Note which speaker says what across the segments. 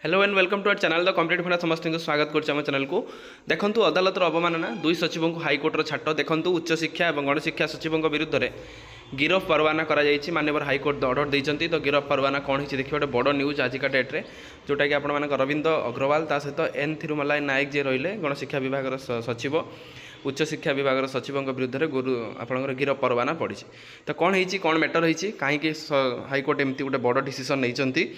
Speaker 1: Hello and welcome to our channel the complete funda समस्त स्वागत कर चैनल को देखंतु अदालतर अवमानना दुई सचिवों को हाइकोर्टर छाट देखंतु उच्च शिक्षा और गणशिक्षा सचिवों विरुद्ध में गिरफ परवाना कर माननीय हाइकोर्ट ऑर्डर देते तो गिरफ परवाना कौन हो देखिए गोटे बड़ न्यूज आजिका डेट्रे जोटा कि आप रविंद्र अग्रवाल सहित एन थिरुमलाई नायक जी रही गणशिक्षा विभाग सचिव उच्च शिक्षा विभाग सचिवों विरुद्ध में गुरु आपंकर गिरफ परवाना पड़ी तो कौन हो कौन मैटर होती कहीं हाइकोर्ट एमती गोटे बड़ डिसीजन नहीं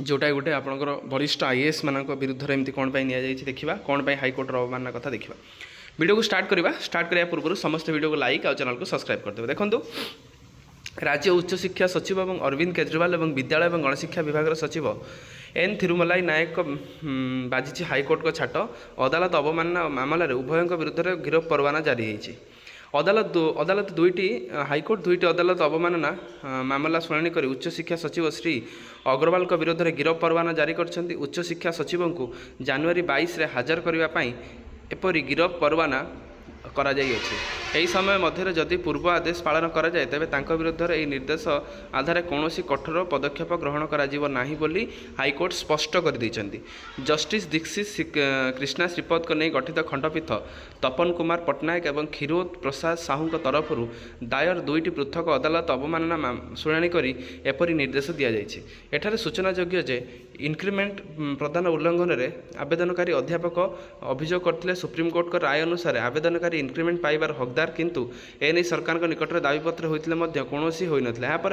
Speaker 1: जोटा गोटे आपंकर वरिष्ठ आईएएस मान विरुद्ध में एमती कौन देखा कौन हाइकोर्टर अवमानना कथा देखा वीडियो को स्टार्ट करने पूर्व समस्त वीडियो को लाइक और चैनल को सब्सक्राइब करदे। देखो राज्य उच्च शिक्षा सचिव और अरविंद केजरीवाल और विद्यालय और गणशिक्षा विभाग सचिव एन थिरुमलाई नायक बाजी हाइकोर्ट को छाट अदालत अवमानना मामलें उभयों विरुद्ध में गिरफ परवाना जारी होती अदालत दुईटी हाइकोर्ट दुईटी अदालत अवमानना मामला शुणाणी कर उच्च शिक्षा सचिव श्री अग्रवाल विरुद्ध में गिरफ परवाना जारी कर उच्च शिक्षा सचिव को जनवरी 22 हाजर करने एपरी गिरफ परवाना करा जाई अछि। एही समय मध्य जदि पूर्व आदेश पालन करा जाए तेबे तांको विरुद्ध रे निर्देश आधार कौनसी कठोर पदक्षेप ग्रहण करा जीव नाही बोली हाइकोर्ट स्पष्ट कर दैछन्ति। जस्टिस दीक्षित कृष्णा श्रीपद को नहीं गठित खंडपीठ तपन कुमार पट्टनायक और क्षीरोद प्रसाद साहू तरफ दायर दुईटी पृथक अदालत अवमानना शुणाणी करी एपरी निर्देश दिया जायछि। एठारे सूचनायोग्य जे इनक्रिमेंट प्रदान उल्लंघन में आवेदनकारी अध्यापक अभियोग करते सुप्रीमकोर्ट राय अनुसार आवेदनकारी इनक्रिमेंट पाइबार हकदार किंतु एने सरकार निकट में दाबीपत्र होते कौन हो नापर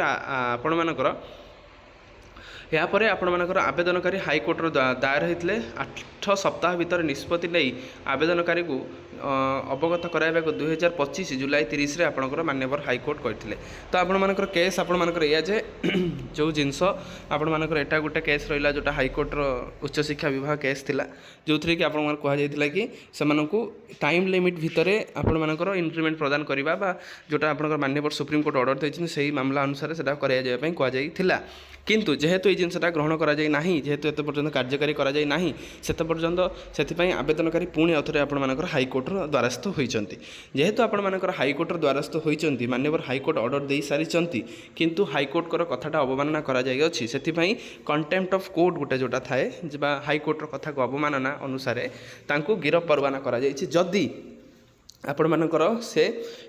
Speaker 1: आपण आवेदनकारी हाइकोर्ट दायर होते 8 सप्ताह भीतर निष्पत्ति नहीं आवेदनकारी को अवगत कराइबा 2025 जुलाई 30 आपणकर मान्यवर हाइकोर्ट करते तो आपणकर केस आपणकर या जे जो जिनस आपणकर एटा गोटे केस रहा जोटा हाइकोर्टर उच्च शिक्षा विभाग केस थिला जो थी कि आपन कहुला कि से टाइम लिमिट भितर आपणकर इनक्रिमेंट प्रदान करवा जोटा आपणकर मान्यवर सुप्रीमकोर्ट ऑर्डर देते से मामला अनुसार से कहुला किंतु जेहेतु ये जिनसा ग्रहण करा जाय नाही जेहेतु एत पर्यंत कार्यकारी करा जाय नाही सेत पर्यंत से आवेदनकारी पुणी अथरे आपणकर हाइकोर्टर द्वारस्थ होइचंती जेहेतु आपणकर हाइकोर्टर द्वारस्थ होइचंती मान्यवर हाइकोर्ट ऑर्डर दे सारिचंती किंतु हाइकोर्टर कथाटा अवमानना करा जाय अछि सेथिपई कंटेम्प्ट ऑफ कोर्ट गोटे जोटा थाए बा हाइकोर्टर कथा को अवमानना अनुसार तांको गिरफ परवाना करा जाय अछि। जदि आपण मानकर से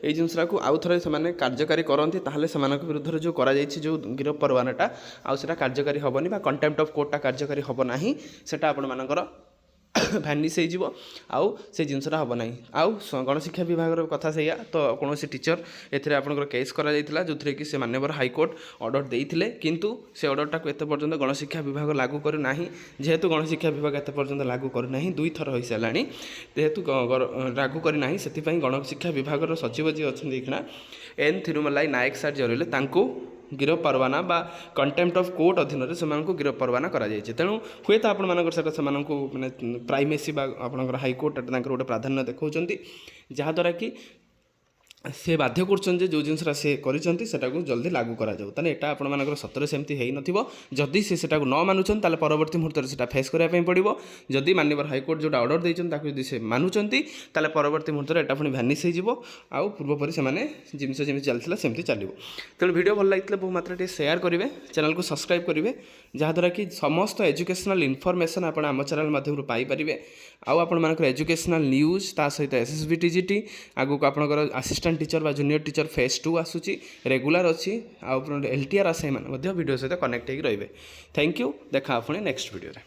Speaker 1: ये जिनसा को आउ थे से कार्यकारी करती ताहले से विरुद्ध जो कर जो गिरफ परवानाटा आउटा कार्यकारी हेनी कंटेम्प्ट ऑफ कोर्टा कार्यकारी हम ना सेटा आपण मानकर भैनिश हो आउ से जिनसा हम ना आउ गणशिक्षा विभाग कथा से तो कौन टीचर एथे आपंकर केस करा जो थे कि से मान्यवर हाइकोर्ट ऑर्डर देते किंतु से ऑर्डरटा को एत पर्यंत गणशिक्षा विभाग लागू करना जेहेतु गणशिक्षा विभाग एत पर्यंत लागू करना दुई थर हो सारा जेहेतु लागू करना से गणशिक्षा विभाग सचिव जी अच्छा एन थिरुमलाई नायक सार जो रही गिरफ परवाना बा कंटेम्प्ट ऑफ कोर्ट अधीन से गिरफ परवाना करा जायछि। तेणु हुए तो आपंकर से माने प्राइमेसी बा आपंकर हाइकोर्ट गोटे प्राधान्य देखा जहाँद्वारा कि से बाध्य कर जो जिनसा से करा जल्दी लागू करा जाऊ ताने एटा आपण मानकर सतरे सेमती हेई नथिबो जदि से सेटा को न मानुछन ताले परवर्ती मुहूर्त से फेस करिया पई पड़िबो जदि माननीय हाइकोर्ट जोटा ऑर्डर देइछन ताकु जदि से मानुछंती ताले परवर्ती मुहूर्त एटा पुनी भ्यानिश हो जिवो आउ पूर्वपरि से माने जिनस जेमि चलथिला सेमती चलिबो। तेणु वीडियो भल लागितले बहु मात्रा शेयर करेंगे चैनल को सब्सक्राइब करेंगे जहाँद्वारा कि समस्त एजुकेशनल इनफॉरमेशन आप आम चैनल माध्यम पाइपर आउ आपण एजुकेशनल न्यूज ता सहित एसएसबी टीजीटी आगु को आपंकर असिस्टेंट टीचर बा जूनियर टीचर फेज 2 आसूची रेगुलर अच्छी आउ एलटीआर आसाई वीडियो सहित कनेक्ट होकर रहिबे। थैंक यू देखा आपने नेक्स्ट वीडियो रे।